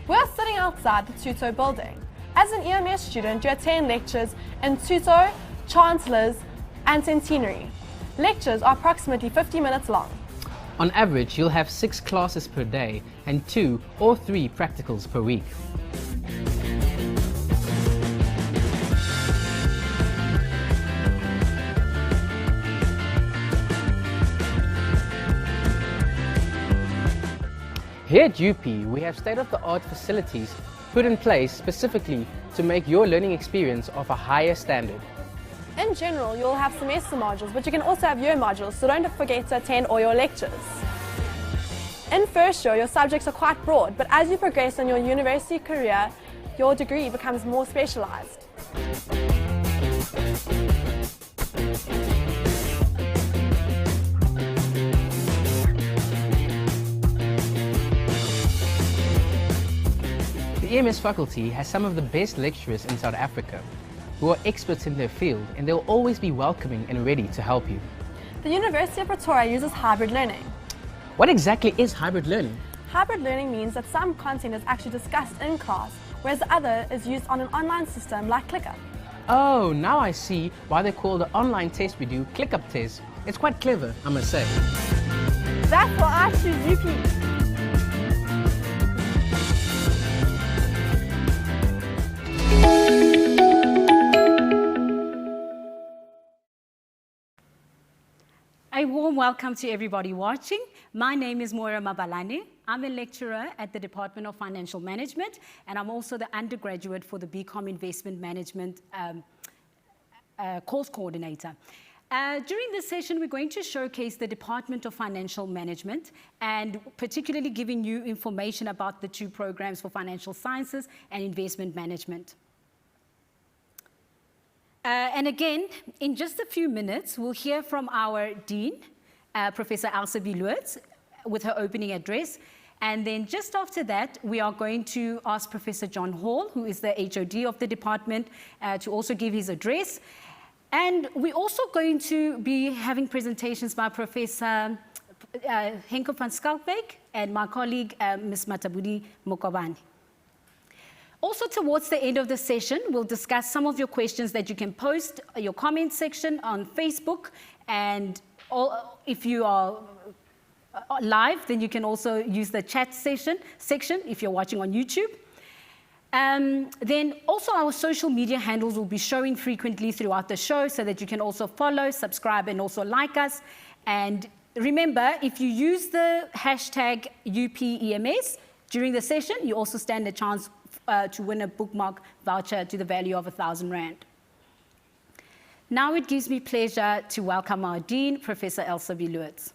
We're sitting outside the Tuto building. As an EMS student, you attend lectures in Tuto, Chancellors and Centenary. Lectures are approximately 50 minutes long. On average, you'll have 6 classes per day and 2 or 3 practicals per week. Here at UP, we have state-of-the-art facilities put in place specifically to make your learning experience of a higher standard. In general, you'll have semester modules, but you can also have year modules, so don't forget to attend all your lectures. In first year, your subjects are quite broad, but as you progress in your university career, your degree becomes more specialized. The EMS faculty has some of the best lecturers in South Africa who are experts in their field, and they'll always be welcoming and ready to help you. The University of Pretoria uses hybrid learning. What exactly is hybrid learning? Hybrid learning means that some content is actually discussed in class, whereas the other is used on an online system like ClickUp. Oh, now I see why they call the online test we do ClickUp test. It's quite clever, I must say. That's why I choose UP. A warm welcome to everybody watching. My name is Moira Mabalane. I'm a lecturer at the Department of Financial Management, and I'm also the undergraduate for the BCom Investment Management course coordinator. During this session, we're going to showcase the Department of Financial Management and particularly giving you information about the 2 programs for Financial Sciences and Investment Management. And again, in just a few minutes, we'll hear from our Dean, Professor Elsa Biloot, with her opening address. And then just after that, we are going to ask Professor John Hall, who is the HOD of the department, to also give his address. And we're also going to be having presentations by Professor Henko van Skalkbeek and my colleague, Ms. Matabudi Mokobani. Also, towards the end of the session, we'll discuss some of your questions that you can post your comment section on Facebook. And if you are live, then you can also use the chat section if you're watching on YouTube. Then also our social media handles will be showing frequently throughout the show so that you can also follow, subscribe, and also like us. And remember, if you use the hashtag UPEMS during the session, you also stand a chance to win a bookmark voucher to the value of 1,000 Rand. Now it gives me pleasure to welcome our Dean, Professor Elsa Biloot.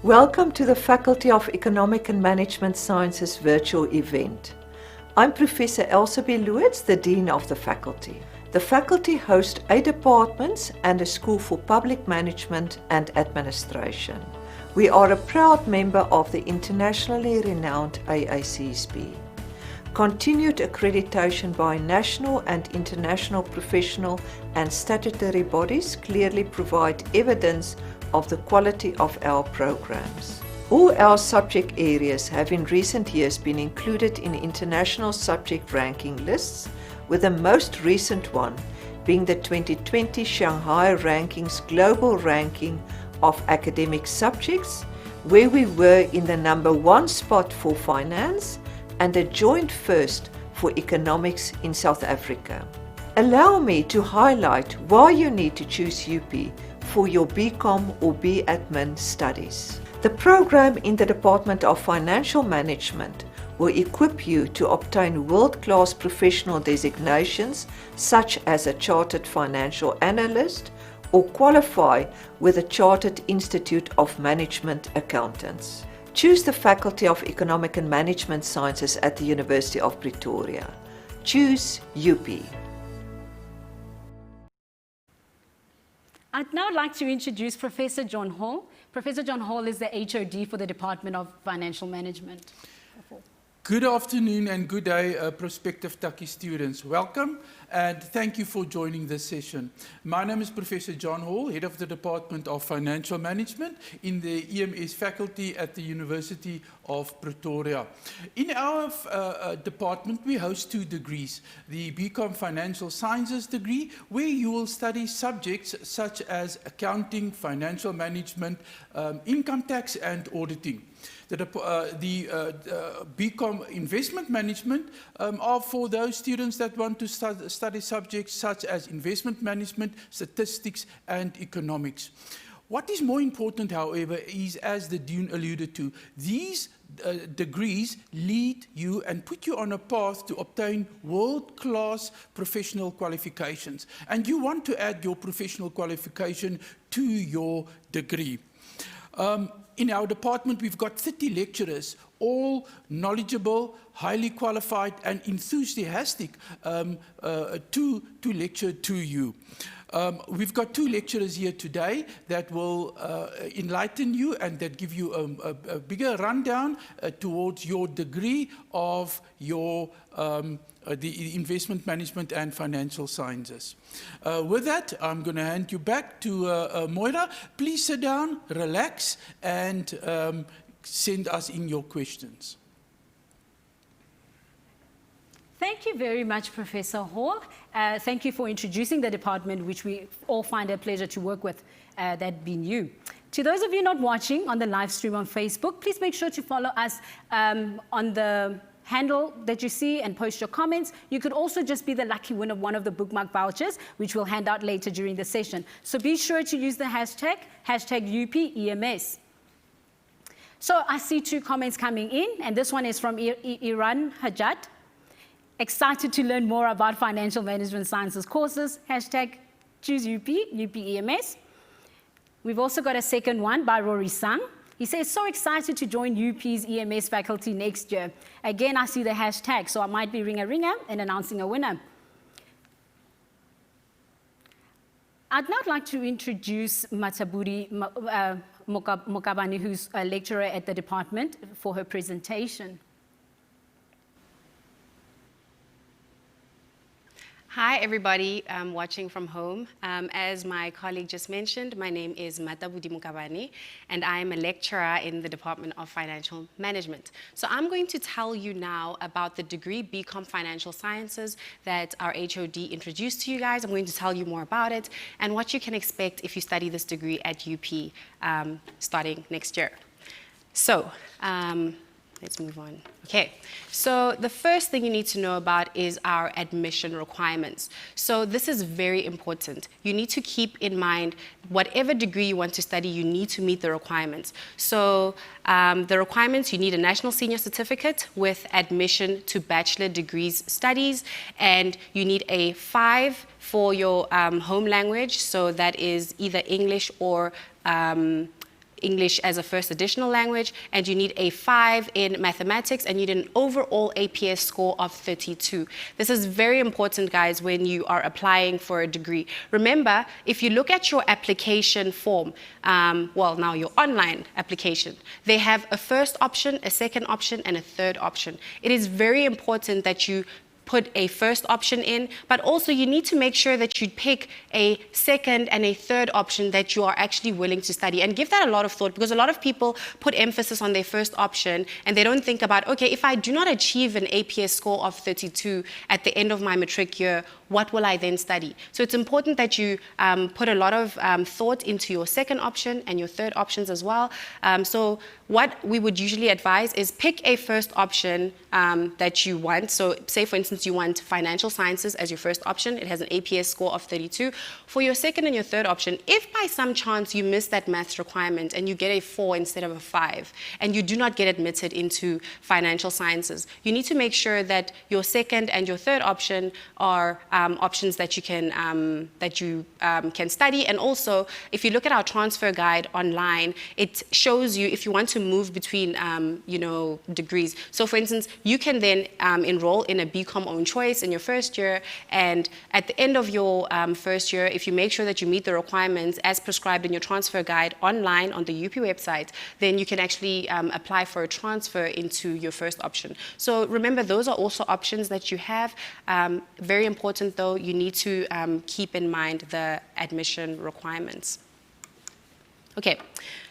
Welcome to the Faculty of Economic and Management Sciences virtual event. I'm Professor Elsa Biloot, the Dean of the faculty. The faculty hosts 8 departments and a School for Public Management and Administration. We are a proud member of the internationally renowned AACSB. Continued accreditation by national and international professional and statutory bodies clearly provide evidence of the quality of our programs. All our subject areas have in recent years been included in international subject ranking lists, with the most recent one being the 2020 Shanghai Rankings Global Ranking of Academic Subjects, where we were in the #1 spot for finance and a joint first for economics in South Africa. Allow me to highlight why you need to choose UP for your BCom or BAdmin studies. The program in the Department of Financial Management will equip you to obtain world-class professional designations such as a Chartered Financial Analyst or qualify with the Chartered Institute of Management Accountants. Choose the Faculty of Economic and Management Sciences at the University of Pretoria. Choose UP. I'd now like to introduce Professor John Hall. Professor John Hall is the HOD for the Department of Financial Management. Good afternoon and good day, prospective Taki students. Welcome, and thank you for joining this session. My name is Professor John Hall, Head of the Department of Financial Management in the EMS faculty at the University of Pretoria. In our department, we host 2 degrees. The BCom Financial Sciences degree, where you will study subjects such as accounting, financial management, income tax and auditing. The BCom Investment Management are for those students that want to study subjects such as investment management, statistics and economics. What is more important, however, is, as the Dean alluded to, these degrees lead you and put you on a path to obtain world-class professional qualifications. And you want to add your professional qualification to your degree. In our department, we've got 30 lecturers, all knowledgeable, highly qualified and enthusiastic to lecture to you. We've got 2 lecturers here today that will enlighten you and that give you a bigger rundown towards your degree of your the investment management and financial sciences. With that, I'm going to hand you back to Moira. Please sit down, relax, and send us in your questions. Thank you very much, Professor Hall. Thank you for introducing the department, which we all find a pleasure to work with, that being you. To those of you not watching on the live stream on Facebook, please make sure to follow us on the handle that you see and post your comments. You could also just be the lucky winner of one of the bookmark vouchers, which we'll hand out later during the session. So be sure to use the hashtag UPEMS. So I see 2 comments coming in, and this one is from Iran Hajat. Excited to learn more about financial management sciences courses, hashtag choose UPEMS. We've also got a second one by Rory Sang. He says, so excited to join UP's EMS faculty next year. Again, I see the hashtag, so I might be ring-a-ringer and announcing a winner. I'd now like to introduce Mataburi Mokabani, who's a lecturer at the department, for her presentation. Hi, everybody watching from home. As my colleague just mentioned, my name is Matabudi Mukabani, and I am a lecturer in the Department of Financial Management. So I'm going to tell you now about the degree BCom Financial Sciences that our HOD introduced to you guys. I'm going to tell you more about it and what you can expect if you study this degree at UP starting next year. So, let's move on. Okay, so the first thing you need to know about is our admission requirements. So this is very important. You need to keep in mind whatever degree you want to study, you need to meet the requirements. So the requirements, you need a National Senior Certificate with admission to bachelor degrees studies, and you need a 5 for your home language, so that is either English or English as a first additional language, and you need a 5 in mathematics, and you need an overall APS score of 32. This is very important, guys, when you are applying for a degree. Remember, if you look at your application form, well, now your online application, they have a first option, a second option, and a third option. It is very important that you put a first option in, but also you need to make sure that you pick a second and a third option that you are actually willing to study, and give that a lot of thought, because a lot of people put emphasis on their first option and they don't think about, okay, if I do not achieve an APS score of 32 at the end of my matric year, what will I then study? So it's important that you put a lot of thought into your second option and your third options as well. So what we would usually advise is pick a first option that you want. So say, for instance, you want financial sciences as your first option. It has an APS score of 32. For your second and your third option, if by some chance you miss that maths requirement and you get a 4 instead of a 5, and you do not get admitted into financial sciences, you need to make sure that your second and your third option are options that you can study. And also, if you look at our transfer guide online, it shows you if you want to move between degrees. So for instance, you can then enroll in a BCom BCom own choice in your first year, and at the end of your first year, if you make sure that you meet the requirements as prescribed in your transfer guide online on the UP website, then you can actually apply for a transfer into your first option. So remember, those are also options that you have. Very important though, you need to keep in mind the admission requirements. Okay,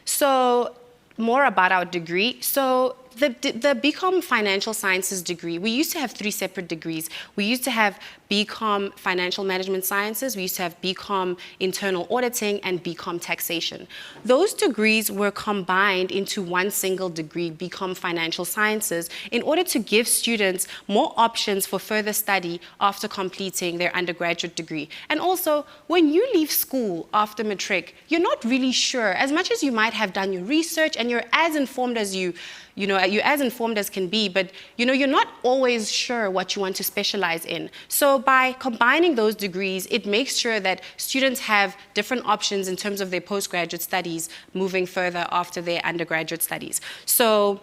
so more about our degree. So the BCom Financial Sciences degree, we used to have 3 separate degrees. We used to have BCom Financial Management Sciences, we used to have BCom Internal Auditing, and BCom Taxation. Those degrees were combined into one single degree, BCom Financial Sciences, in order to give students more options for further study after completing their undergraduate degree. And also, when you leave school after matric, you're not really sure, as much as you might have done your research and you're as informed as you're as informed as can be, but you're not always sure what you want to specialize in. So by combining those degrees, it makes sure that students have different options in terms of their postgraduate studies moving further after their undergraduate studies. So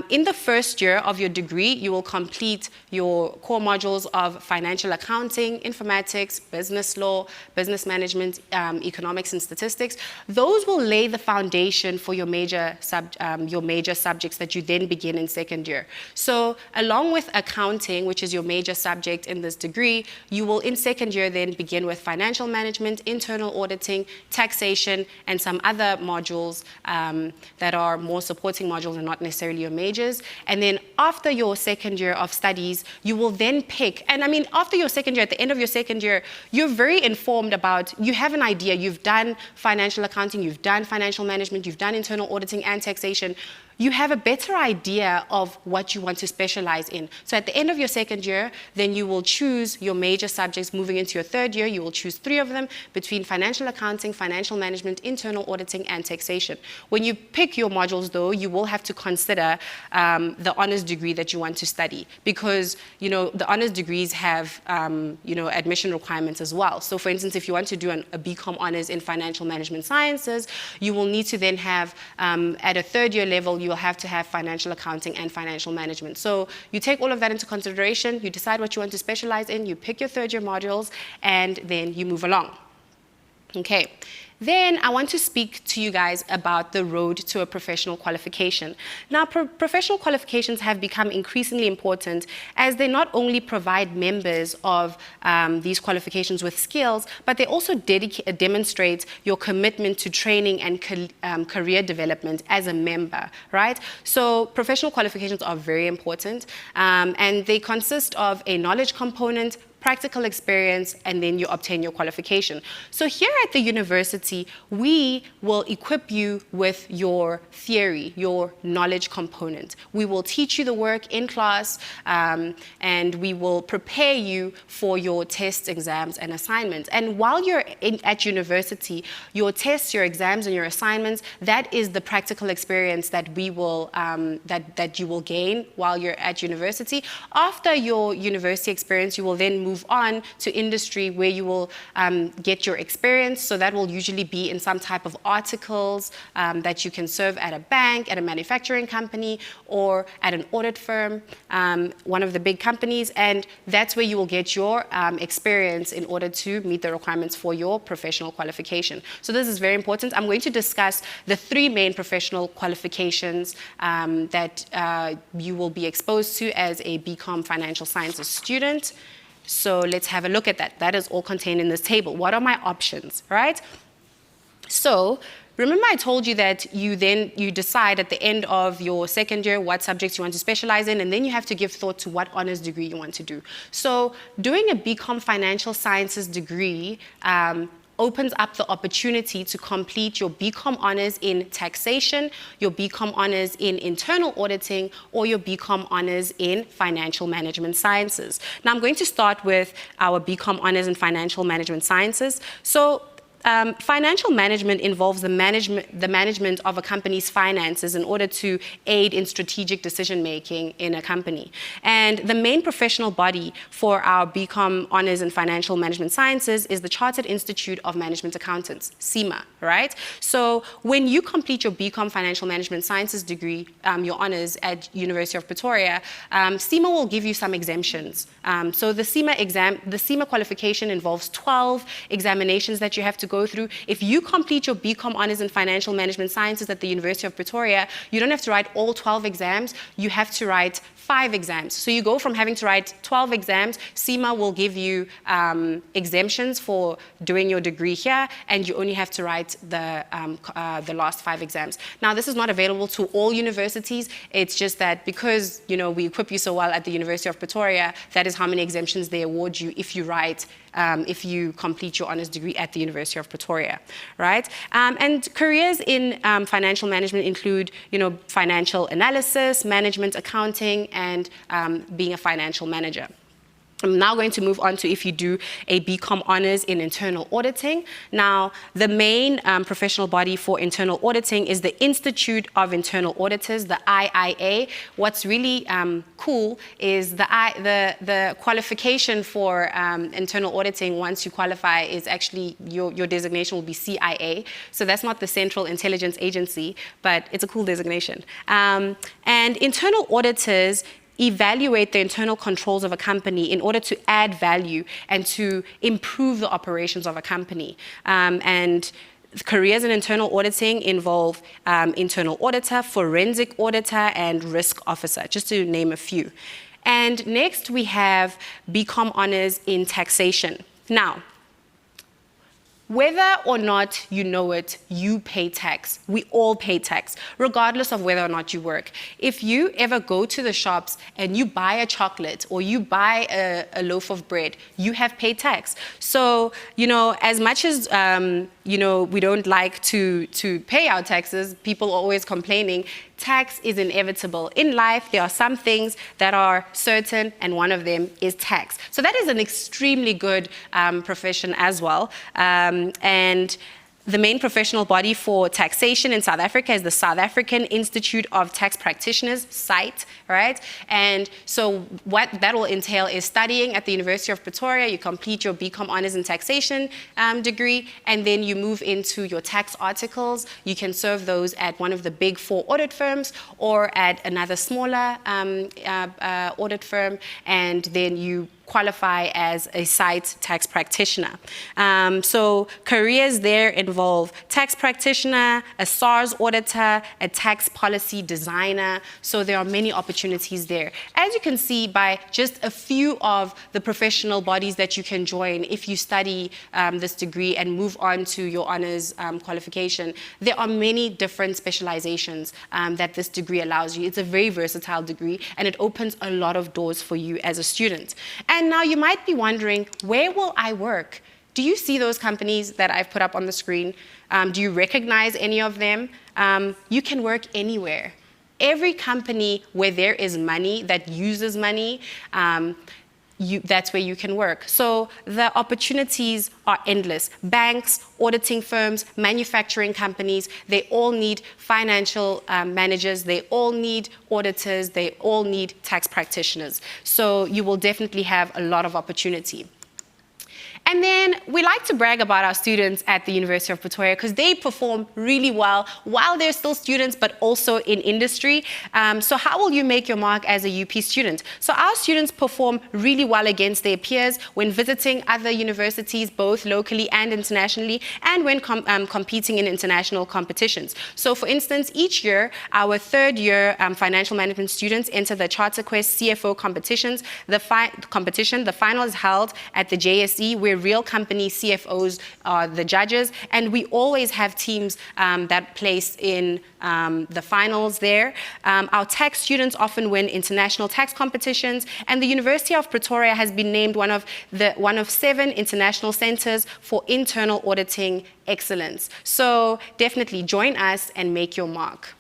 in the first year of your degree, you will complete your core modules of financial accounting, informatics, business law, business management, economics and statistics. Those will lay the foundation for your major subjects that you then begin in second year. So along with accounting, which is your major subject in this degree, you will in second year then begin with financial management, internal auditing, taxation, and some other modules that are more supporting modules and not necessarily your majors. And then after your second year of studies, you will then pick, and I mean after your second year, at the end of your second year, you're very informed about, you have an idea, you've done financial accounting, you've done financial management, you've done internal auditing and taxation. You have a better idea of what you want to specialize in. So at the end of your second year, then you will choose your major subjects. Moving into your third year, you will choose 3 of them between financial accounting, financial management, internal auditing, and taxation. When you pick your modules though, you will have to consider the honors degree that you want to study, because the honors degrees have admission requirements as well. So for instance, if you want to do a BCom honors in financial management sciences, you will need to then have at a third year level, you will have to have financial accounting and financial management. So you take all of that into consideration, you decide what you want to specialize in, you pick your third year modules, and then you move along. Okay. Then I want to speak to you guys about the road to a professional qualification. Now, professional qualifications have become increasingly important as they not only provide members of these qualifications with skills, but they also demonstrate your commitment to training and career development as a member, right? So professional qualifications are very important, and they consist of a knowledge component, practical experience, and then you obtain your qualification. So here at the university, we will equip you with your theory, your knowledge component. We will teach you the work in class, and we will prepare you for your tests, exams, and assignments. And while you're at university, your tests, your exams, and your assignments, that is the practical experience that we will that you will gain while you're at university. After your university experience, you will then move on to industry where you will get your experience. So that will usually be in some type of articles that you can serve at a bank, at a manufacturing company, or at an audit firm, one of the big companies. And that's where you will get your experience in order to meet the requirements for your professional qualification. So this is very important. I'm going to discuss the 3 main professional qualifications that you will be exposed to as a BCom Financial Sciences student. So let's have a look at that. That is all contained in this table. What are my options, right? So remember I told you that you decide at the end of your second year what subjects you want to specialize in, and then you have to give thought to what honors degree you want to do. So doing a BCom Financial Sciences degree opens up the opportunity to complete your BCom honors in taxation, your BCom honors in internal auditing, or your BCom honors in financial management sciences. Now I'm going to start with our BCom honors in financial management sciences. So financial management involves the management of a company's finances in order to aid in strategic decision-making in a company. And the main professional body for our BCom Honors in Financial Management Sciences is the Chartered Institute of Management Accountants, CIMA, right? So when you complete your BCom Financial Management Sciences degree, your honors at University of Pretoria, CIMA will give you some exemptions. So the CIMA qualification involves 12 examinations that you have to go through. If you complete your BCom Honors in Financial Management Sciences at the University of Pretoria, you don't have to write all 12 exams, you have to write 5 exams. So you go from having to write 12 exams, CIMA will give you exemptions for doing your degree here, and you only have to write the last 5 exams. Now, this is not available to all universities. It's just that because, you know, we equip you so well at the University of Pretoria, that is how many exemptions they award you if you complete your honors degree at the University of Pretoria, right? And careers in financial management include, you know, financial analysis, management accounting, and being a financial manager. I'm now going to move on to if you do a BCom Honors in Internal Auditing. Now, the main professional body for internal auditing is the Institute of Internal Auditors, the IIA. What's really cool is the qualification for internal auditing once you qualify is actually, your designation will be CIA. So that's not the Central Intelligence Agency, but it's a cool designation. And internal auditors evaluate the internal controls of a company in order to add value and to improve the operations of a company. And careers in internal auditing involve internal auditor, forensic auditor, and risk officer, just to name a few. And next we have BCom Honors in Taxation. Now, whether or not you know it, you pay tax. We all pay tax, regardless of whether or not you work. If you ever go to the shops and you buy a chocolate or you buy a loaf of bread, you have paid tax. So, you know, as much as, you know, we don't like to pay our taxes, people are always complaining, tax is inevitable. In life, there are some things that are certain, and one of them is tax. So that is an extremely good profession as well. And the main professional body for taxation in South Africa is the South African Institute of Tax Practitioners, SITE, right? And so what that will entail is studying at the University of Pretoria, you complete your BCom Honors in Taxation degree, and then you move into your tax articles. You can serve those at one of the big 4 audit firms or at another smaller audit firm, and then you qualify as a SITE tax practitioner. So careers there involve tax practitioner, a SARS auditor, a tax policy designer. So there are many opportunities there. As you can see by just a few of the professional bodies that you can join if you study this degree and move on to your honors qualification, there are many different specializations that this degree allows you. It's a very versatile degree, and it opens a lot of doors for you as a student. And now you might be wondering, where will I work? Do you see those companies that I've put up on the screen? Do you recognize any of them? You can work anywhere. Every company where there is money, that uses money, that's where you can work. So the opportunities are endless. Banks, auditing firms, manufacturing companies, they all need financial managers, they all need auditors, they all need tax practitioners. So you will definitely have a lot of opportunity. And then we like to brag about our students at the University of Pretoria because they perform really well while they're still students, but also in industry. So how will you make your mark as a UP student? So our students perform really well against their peers when visiting other universities, both locally and internationally, and when competing in international competitions. So for instance, each year, our 3rd year financial management students enter the Charter Quest CFO competitions. The final is held at the JSE, where real company CFOs are the judges, and we always have teams that place in the finals there. Our tax students often win international tax competitions, and the University of Pretoria has been named one of 7 international centers for internal auditing excellence. So definitely join us and make your mark.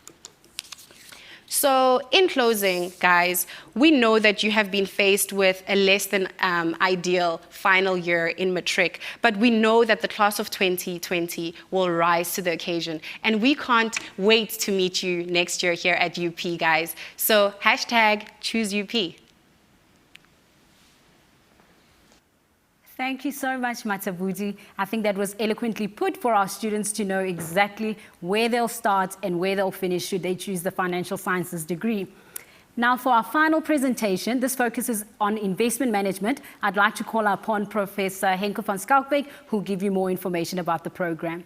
So in closing, guys, we know that you have been faced with a less than ideal final year in matric, but we know that the class of 2020 will rise to the occasion, and we can't wait to meet you next year here at UP, guys. So #ChooseUP. Thank you so much, Matabudi. I think that was eloquently put for our students to know exactly where they'll start and where they'll finish should they choose the financial sciences degree. Now, for our final presentation, this focuses on investment management. I'd like to call upon Professor Henke van Skalkbeek, who'll give you more information about the program.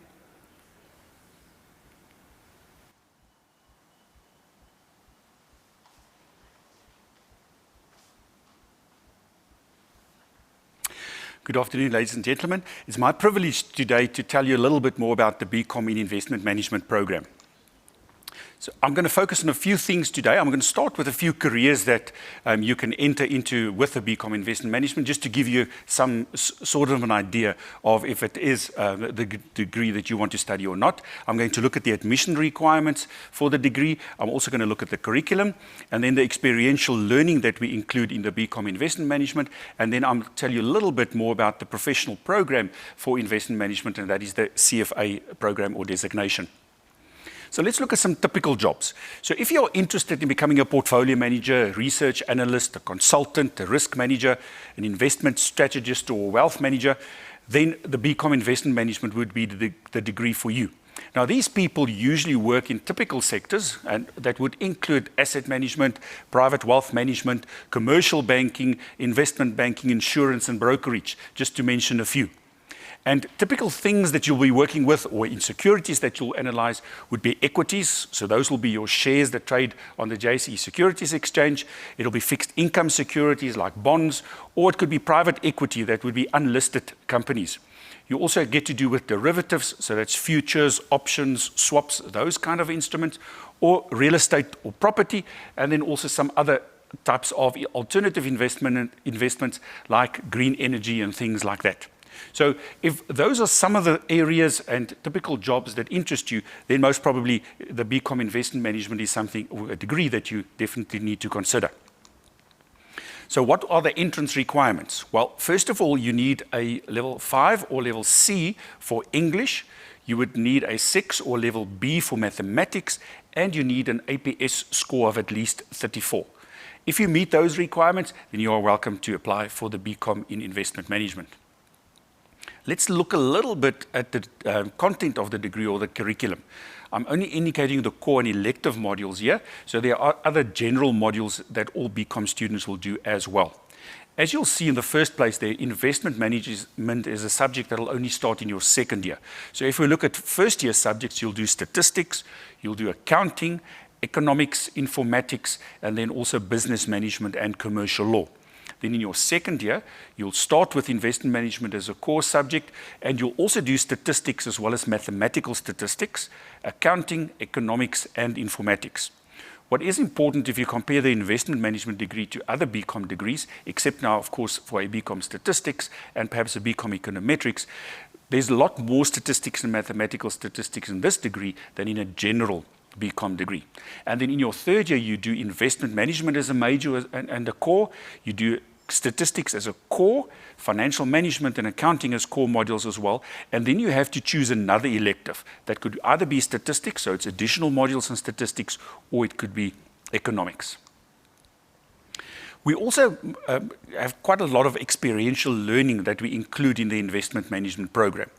Good afternoon, ladies and gentlemen. It's my privilege today to tell you a little bit more about the BCom in Investment Management program. So I'm going to focus on a few things today. I'm going to start with a few careers that you can enter into with the BCom Investment Management, just to give you some sort of an idea of if it is the degree that you want to study or not. I'm going to look at the admission requirements for the degree. I'm also going to look at the curriculum and then the experiential learning that we include in the BCom Investment Management. And then I'll tell you a little bit more about the professional program for investment management, and that is the CFA program or designation. So let's look at some typical jobs. So if you're interested in becoming a portfolio manager, a research analyst, a consultant, a risk manager, an investment strategist, or a wealth manager, then the BCom Investment Management would be the degree for you. Now, these people usually work in typical sectors, and that would include asset management, private wealth management, commercial banking, investment banking, insurance, and brokerage, just to mention a few. And typical things that you'll be working with, or in securities that you'll analyze, would be equities. So those will be your shares that trade on the JSE Securities Exchange. It'll be fixed income securities like bonds, or it could be private equity that would be unlisted companies. You also get to do with derivatives, so that's futures, options, swaps, those kind of instruments, or real estate or property, and then also some other types of alternative investments like green energy and things like that. So if those are some of the areas and typical jobs that interest you, then most probably the BCom Investment Management is something, or a degree that you definitely need to consider. So what are the entrance requirements? Well, first of all, you need a level 5 or level C for English. You would need a 6 or level B for mathematics, and you need an APS score of at least 34. If you meet those requirements, then you are welcome to apply for the BCom in Investment Management. Let's look a little bit at the content of the degree or the curriculum. I'm only indicating the core and elective modules here, so there are other general modules that all BCom students will do as well. As you'll see in the first place there, investment management is a subject that will only start in your second year. So if we look at first year subjects, you'll do statistics, you'll do accounting, economics, informatics, and then also business management and commercial law. Then in your second year, you'll start with investment management as a core subject, and you'll also do statistics as well as mathematical statistics, accounting, economics, and informatics. What is important if you compare the investment management degree to other BCom degrees, except now, of course, for a BCom statistics and perhaps a BCom econometrics, there's a lot more statistics and mathematical statistics in this degree than in a general BCom degree. And then in your third year, you do investment management as a major and a core. You do statistics as a core, financial management and accounting as core modules as well. And then you have to choose another elective. That could either be statistics, so it's additional modules in statistics, or it could be economics. We also have quite a lot of experiential learning that we include in the investment management program.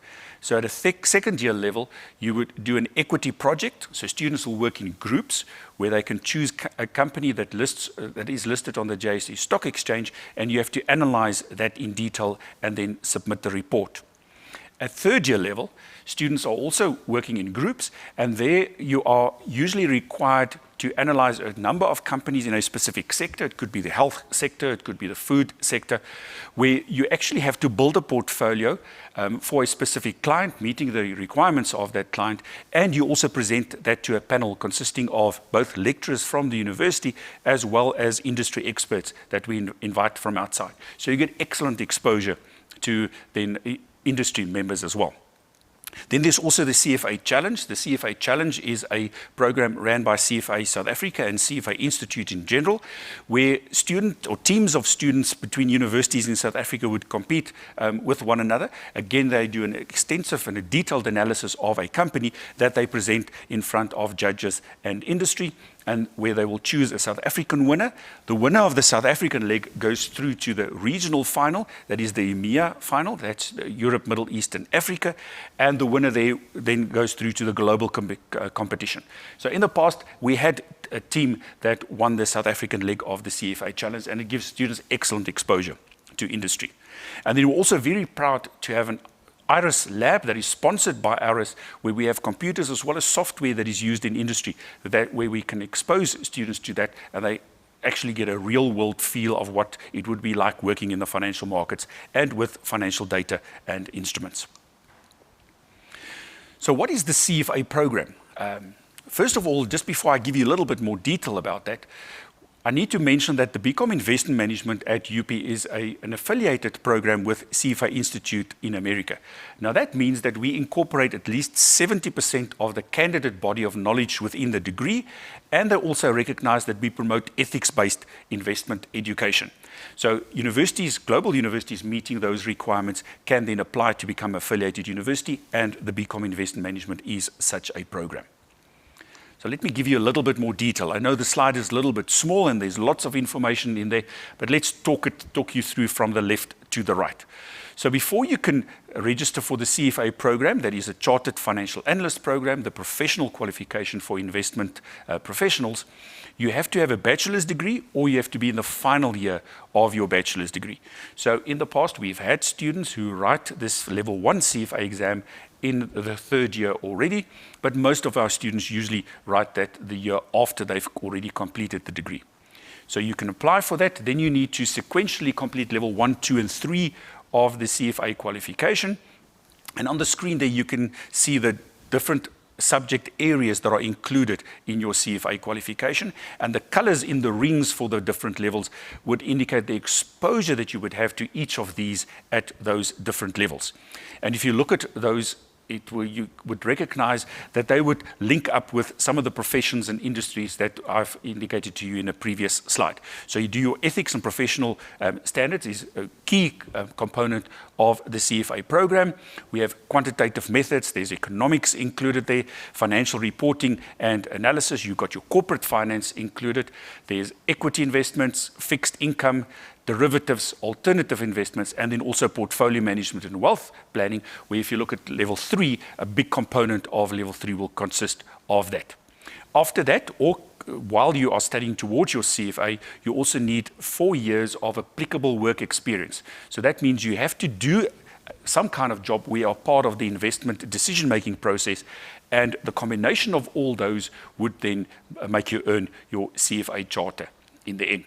So at a second year level, you would do an equity project. So students will work in groups where they can choose a company that is listed on the JSE Stock Exchange, and you have to analyze that in detail and then submit the report. At third year level, students are also working in groups, and there you are usually required to analyze a number of companies in a specific sector. It could be the health sector, it could be the food sector, where you actually have to build a portfolio for a specific client, meeting the requirements of that client, and you also present that to a panel consisting of both lecturers from the university as well as industry experts that we invite from outside. So you get excellent exposure to then industry members as well. Then there's also the CFA Challenge. The CFA Challenge is a program ran by CFA South Africa and CFA Institute in general, where student or teams of students between universities in South Africa would compete with one another. Again, they do an extensive and a detailed analysis of a company that they present in front of judges and industry, and where they will choose a South African winner. The winner of the South African leg goes through to the regional final, that is the EMEA final, that's Europe, Middle East and Africa, and the winner there then goes through to the global competition. So in the past, we had a team that won the South African leg of the CFA Challenge, and it gives students excellent exposure to industry. And then we're also very proud to have an IRIS lab that is sponsored by IRIS, where we have computers as well as software that is used in industry, where we can expose students to that, and they actually get a real-world feel of what it would be like working in the financial markets and with financial data and instruments. So what is the CFA program? First of all, just before I give you a little bit more detail about that, I need to mention that the BCom Investment Management at UP is an affiliated program with CFA Institute in America. Now that means that we incorporate at least 70% of the candidate body of knowledge within the degree, and they also recognize that we promote ethics-based investment education. So universities, global universities meeting those requirements can then apply to become affiliated university, and the BCom Investment Management is such a program. So let me give you a little bit more detail. I know the slide is a little bit small and there's lots of information in there, but let's talk you through from the left to the right. So before you can register for the CFA program, that is a Chartered Financial Analyst program, the professional qualification for investment professionals, you have to have a bachelor's degree or you have to be in the final year of your bachelor's degree. So in the past, we've had students who write this level 1 CFA exam in the third year already, but most of our students usually write that the year after they've already completed the degree. So you can apply for that. Then you need to sequentially complete level 1, 2, and 3 of the CFA qualification. And on the screen there, you can see the different subject areas that are included in your CFA qualification, and the colors in the rings for the different levels would indicate the exposure that you would have to each of these at those different levels. And if you look at those, you would recognize that they would link up with some of the professions and industries that I've indicated to you in a previous slide. So you do your ethics and professional standards is a key component of the CFA program. We have quantitative methods, there's economics included there, financial reporting and analysis, you've got your corporate finance included, there's equity investments, fixed income, derivatives, alternative investments, and then also portfolio management and wealth planning, where if you look at level 3, a big component of level 3 will consist of that. After that, or while you are studying towards your CFA, you also need 4 years of applicable work experience. So that means you have to do some kind of job where you are part of the investment decision-making process, and the combination of all those would then make you earn your CFA charter in the end.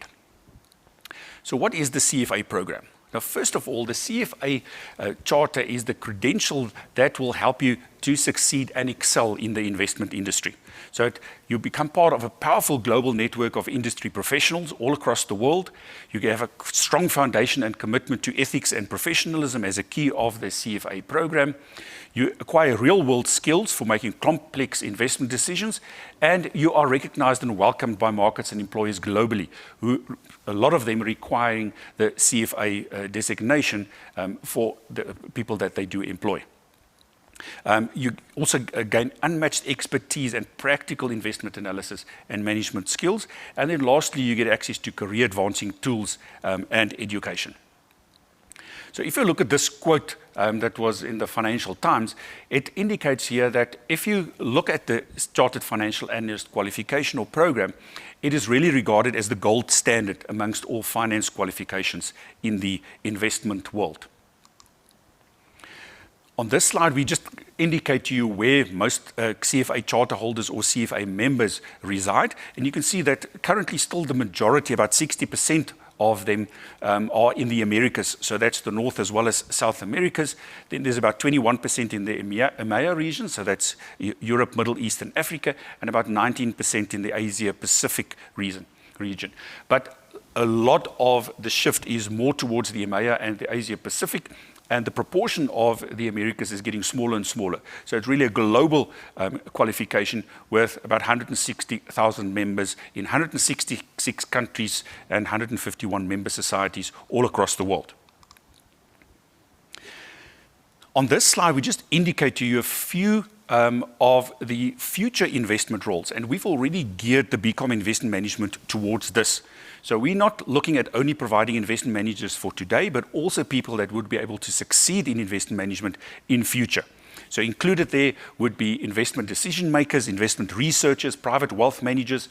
So what is the CFA program? Now, first of all, the CFA charter is the credential that will help you to succeed and excel in the investment industry. So you become part of a powerful global network of industry professionals all across the world. You have a strong foundation and commitment to ethics and professionalism as a key of the CFA program. You acquire real-world skills for making complex investment decisions, and you are recognized and welcomed by markets and employers globally, a lot of them requiring the CFA designation for the people that they do employ. You also gain unmatched expertise and practical investment analysis and management skills. And then lastly, you get access to career advancing tools and education. So if you look at this quote that was in the Financial Times, it indicates here that if you look at the Chartered Financial Analyst qualification or program, it is really regarded as the gold standard amongst all finance qualifications in the investment world. On this slide, we just indicate to you where most CFA charter holders or CFA members reside. And you can see that currently still the majority, about 60% of them are in the Americas. So that's the North as well as South Americas. Then there's about 21% in the EMEA region. So that's Europe, Middle East and Africa, and about 19% in the Asia Pacific region. But a lot of the shift is more towards the EMEA and the Asia Pacific, and the proportion of the Americas is getting smaller and smaller. So it's really a global qualification with about 160,000 members in 166 countries and 151 member societies all across the world. On this slide, we just indicate to you a few of the future investment roles, and we've already geared the BCom Investment Management towards this. So we're not looking at only providing investment managers for today, but also people that would be able to succeed in investment management in future. So included there would be investment decision makers, investment researchers, private wealth managers,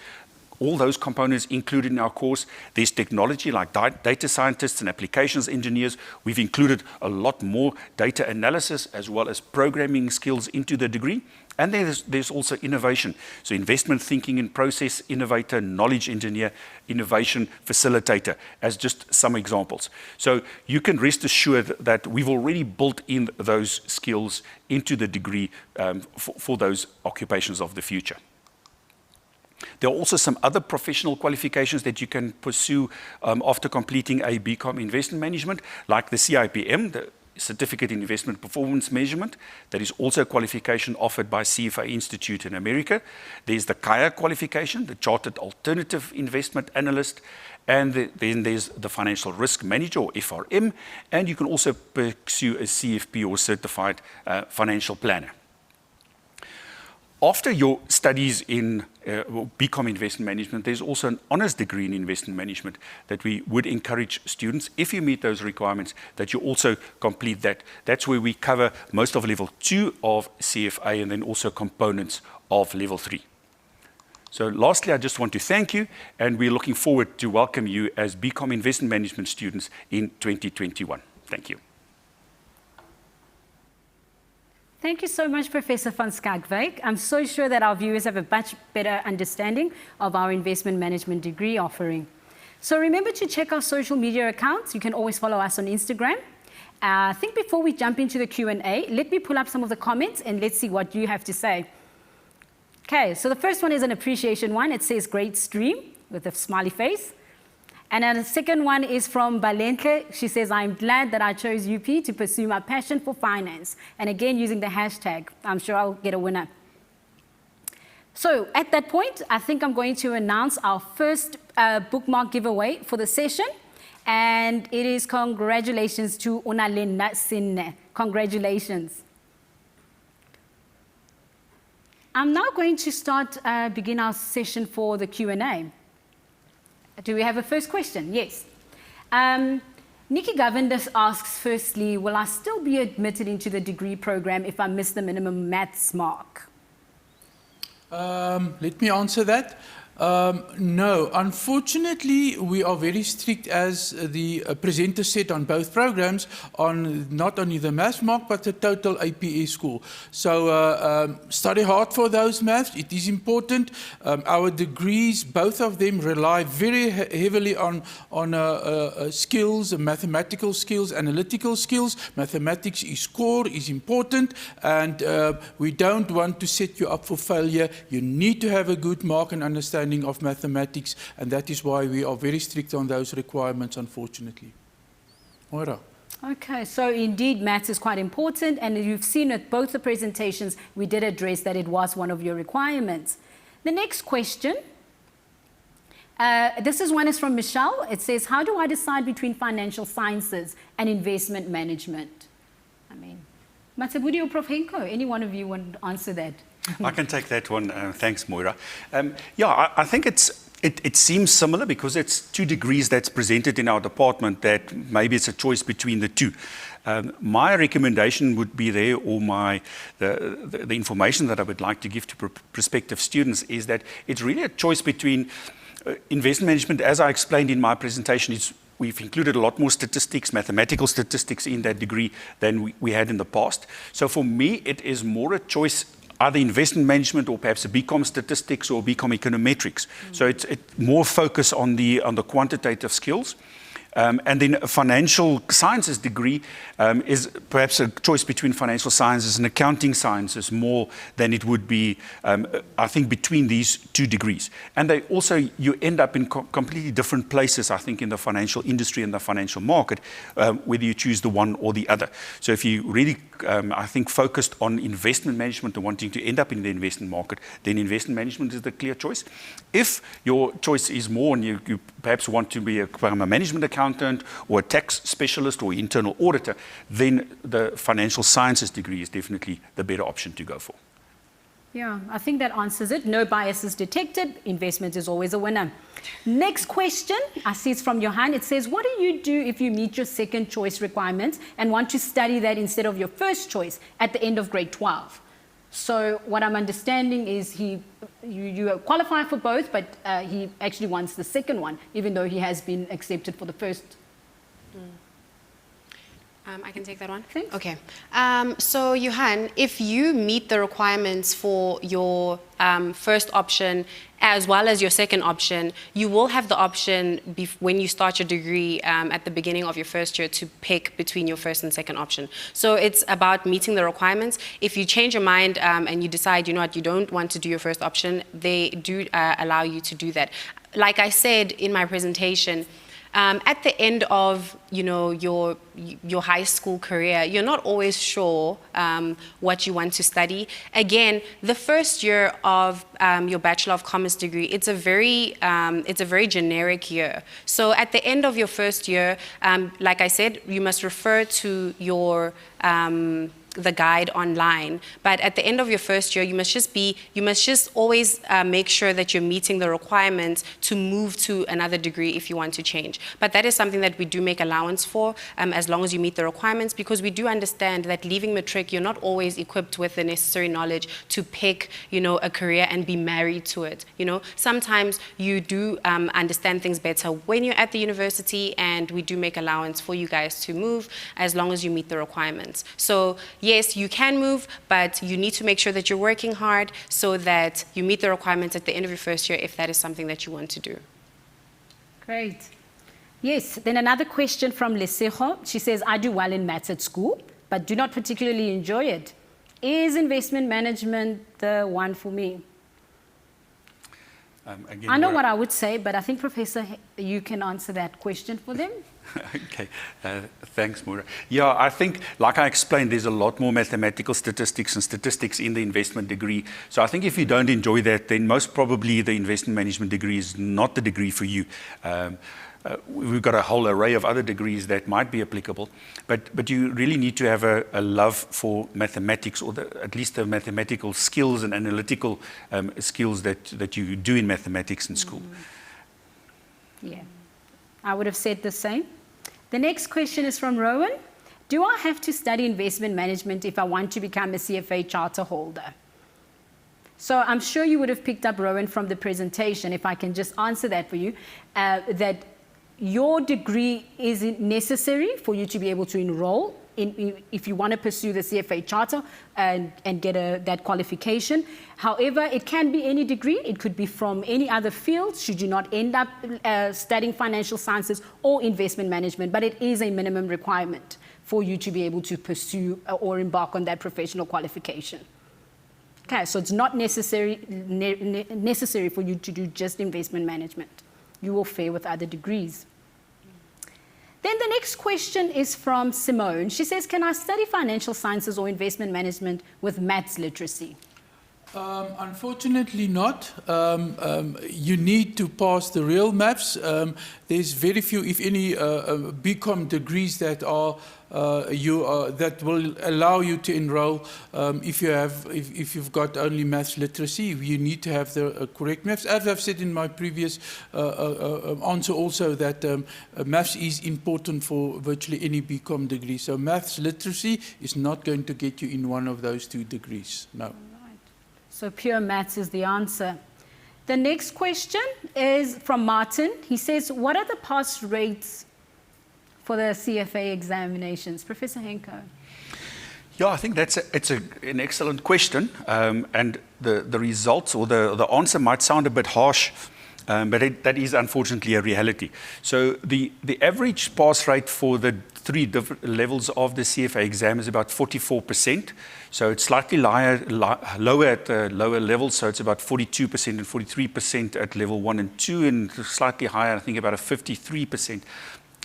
all those components included in our course. There's technology like data scientists and applications engineers. We've included a lot more data analysis as well as programming skills into the degree. And there's also innovation. So investment thinking and process innovator, knowledge engineer, innovation facilitator, as just some examples. So you can rest assured that we've already built in those skills into the degree for those occupations of the future. There are also some other professional qualifications that you can pursue after completing a BCom Investment Management, like the CIPM, the Certificate in Investment Performance Measurement. That is also a qualification offered by CFA Institute in America. There's the CAIA qualification, the Chartered Alternative Investment Analyst, and then there's the Financial Risk Manager, or FRM, and you can also pursue a CFP, or Certified Financial Planner. After your studies in BCom Investment Management, there's also an honours degree in Investment Management that we would encourage students, if you meet those requirements, that you also complete that. That's where we cover most of level 2 of CFA and then also components of level 3. So lastly, I just want to thank you, and we're looking forward to welcome you as BCom Investment Management students in 2021. Thank you. Thank you so much, Professor van Schaikwyk. I'm so sure that our viewers have a much better understanding of our investment management degree offering. So remember to check our social media accounts. You can always follow us on Instagram. I think before we jump into the Q&A, let me pull up some of the comments and let's see what you have to say. Okay, so the first one is an appreciation one. It says great stream with a smiley face. And then the second one is from Balentle. She says, I'm glad that I chose UP to pursue my passion for finance. And again, using the hashtag, I'm sure I'll get a winner. So at that point, I think I'm going to announce our first bookmark giveaway for the session. And it is congratulations to Unalena Sinne. Congratulations. I'm now going to begin our session for the Q&A. Do we have a first question? Yes. Nikki Govindus asks, firstly, will I still be admitted into the degree program if I miss the minimum maths mark? Let me answer that. No, unfortunately, we are very strict, as the presenter said, on both programs, on not only the maths mark, but the total APA score. So study hard for those maths. It is important. Our degrees, both of them, rely very heavily on skills, mathematical skills, analytical skills. Mathematics is core, is important, and we don't want to set you up for failure. You need to have a good mark and understanding of mathematics, and that is why we are very strict on those requirements, unfortunately. Moira. Okay, so indeed maths is quite important, and you've seen at both the presentations we did address that it was one of your requirements. The next question, this one is from Michelle. It says, how do I decide between financial sciences and investment management? I mean, Matsabudi or Prof. Henko, any one of you want to answer that? I can take that one. Thanks, Moira. Yeah, I think it seems similar because it's 2 degrees that's presented in our department that maybe it's a choice between the 2. My recommendation would be there, or the information that I would like to give to prospective students is that it's really a choice between investment management. As I explained in my presentation, we've included a lot more statistics, mathematical statistics in that degree than we had in the past. So for me, it is more a choice, either investment management or perhaps a BCom statistics or BCom econometrics. So it's more focus on the quantitative skills. And then a financial sciences degree is perhaps a choice between financial sciences and accounting sciences more than it would be, I think, between these two degrees. And they also, you end up in completely different places, I think, in the financial industry and the financial market, whether you choose the one or the other. So if you really, I think, focused on investment management and wanting to end up in the investment market, then investment management is the clear choice. If your choice is more and you perhaps want to become a management accountant or a tax specialist or internal auditor, then the financial sciences degree is definitely the better option to go for. Yeah, I think that answers it. No biases detected. Investment is always a winner. Next question, I see it's from Johan. It says, what do you do if you meet your second choice requirements and want to study that instead of your first choice at the end of grade 12? So what I'm understanding is you qualify for both, but he actually wants the second one, even though he has been accepted for the first. I can take that one. Thanks. Okay. So, Johan, if you meet the requirements for your first option as well as your second option, you will have the option when you start your degree at the beginning of your first year to pick between your first and second option. So it's about meeting the requirements. If you change your mind and you decide, you know what, you don't want to do your first option, they do allow you to do that. Like I said in my presentation, at the end of your high school career, you're not always sure what you want to study. Again, the first year of your Bachelor of Commerce degree, it's a very generic year. So at the end of your first year, like I said, you must refer to your the guide online. But at the end of your first year, you must just always make sure that you're meeting the requirements to move to another degree if you want to change. But that is something that we do make allowance for as long as you meet the requirements, because we do understand that leaving matric, you're not always equipped with the necessary knowledge to pick, a career and be married to it. Sometimes you do understand things better when you're at the university, and we do make allowance for you guys to move as long as you meet the requirements. So yes, you can move, but you need to make sure that you're working hard so that you meet the requirements at the end of your first year if that is something that you want to do. Great. Yes, then another question from Lesejo. She says, I do well in maths at school, but do not particularly enjoy it. Is investment management the one for me? Again, I know what I would say, but I think, Professor, you can answer that question for them. Okay, thanks, Maura. Yeah, I think, like I explained, there's a lot more mathematical statistics and statistics in the investment degree. So I think if you don't enjoy that, then most probably the investment management degree is not the degree for you. We've got a whole array of other degrees that might be applicable, but you really need to have a love for mathematics, or at least the mathematical skills and analytical skills that you do in mathematics in school. Yeah, I would have said the same. The next question is from Rowan. Do I have to study investment management if I want to become a CFA charter holder? So I'm sure you would have picked up, Rowan, from the presentation, if I can just answer that for you, that your degree isn't necessary for you to be able to enroll if you want to pursue the CFA charter and get that qualification. However, it can be any degree. It could be from any other field, should you not end up studying financial sciences or investment management, but it is a minimum requirement for you to be able to pursue or embark on that professional qualification. Okay, so it's not necessary for you to do just investment management. You will fare with other degrees. Then the next question is from Simone. She says, can I study financial sciences or investment management with maths literacy? Unfortunately not. You need to pass the real maths. There's very few, if any, BCom degrees that that will allow you to enroll. If you've got only maths literacy, you need to have the correct maths. As I've said in my previous answer also, that maths is important for virtually any BCom degree. So maths literacy is not going to get you in one of those two degrees. No. So pure maths is the answer. The next question is from Martin. He says, what are the pass rates for the CFA examinations? Professor Henko. Yeah, I think it's an excellent question. And the results or the answer might sound a bit harsh but that is unfortunately a reality. So the average pass rate for the 3 different levels of the CFA exam is about 44%. So it's slightly lower at the lower levels, so it's about 42% and 43% at level 1 and 2, and slightly higher, I think about a 53%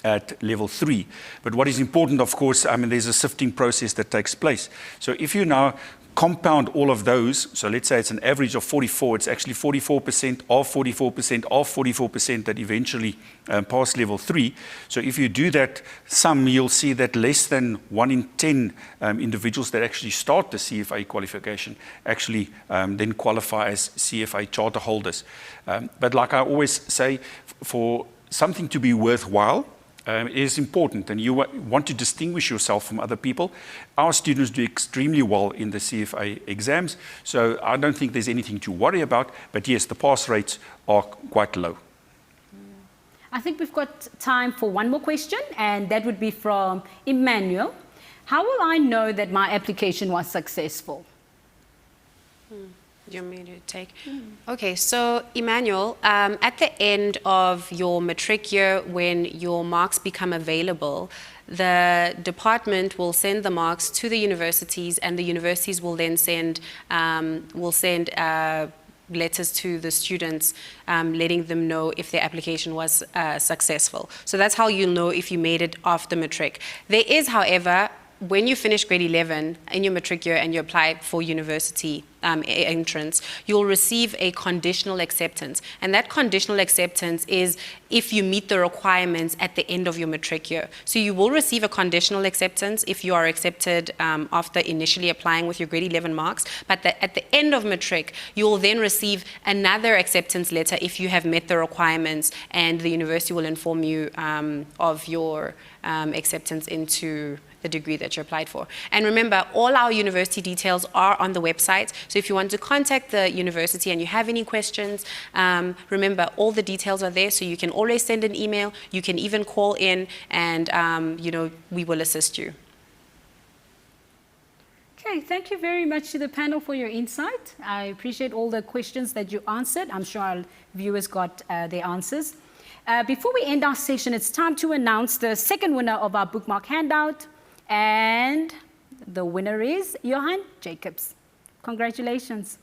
at level 3. But what is important, of course, I mean, there's a sifting process that takes place. So if you now compound all of those, so let's say it's an average of 44, it's actually 44% of 44% of 44% that eventually pass level 3. So if you do that sum, you'll see that less than 1 in 10 individuals that actually start the CFA qualification actually then qualify as CFA charter holders. But like I always say, for something to be worthwhile, it is important, and you want to distinguish yourself from other people. Our students do extremely well in the CFA exams, so I don't think there's anything to worry about, but yes, the pass rates are quite low. I think we've got time for one more question, and that would be from Emmanuel. How will I know that my application was successful? Do you want me to take? Okay, so Emmanuel, at the end of your matric year, when your marks become available, the department will send the marks to the universities, and the universities will then send letters to the students, letting them know if their application was successful. So that's how you'll know if you made it after matric. There is, however, when you finish grade 11 in your matric year and you apply for university entrance, you'll receive a conditional acceptance. And that conditional acceptance is if you meet the requirements at the end of your matric year. So you will receive a conditional acceptance if you are accepted after initially applying with your grade 11 marks. But at the end of matric, you will then receive another acceptance letter if you have met the requirements, and the university will inform you of your acceptance into the degree that you applied for. And remember, all our university details are on the website. So if you want to contact the university and you have any questions, remember, all the details are there. So you can always send an email. You can even call in, and we will assist you. Okay, thank you very much to the panel for your insight. I appreciate all the questions that you answered. I'm sure our viewers got their answers. Before we end our session, it's time to announce the second winner of our bookmark handout. And the winner is Johan Jacobs. Congratulations.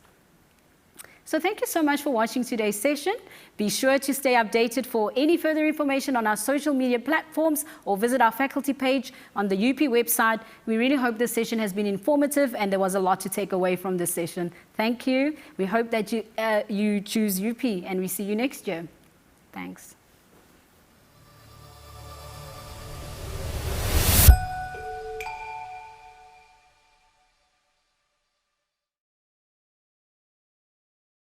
So thank you so much for watching today's session. Be sure to stay updated for any further information on our social media platforms, or visit our faculty page on the UP website. We really hope this session has been informative and there was a lot to take away from this session. Thank you. We hope that you choose UP, and we see you next year. Thanks.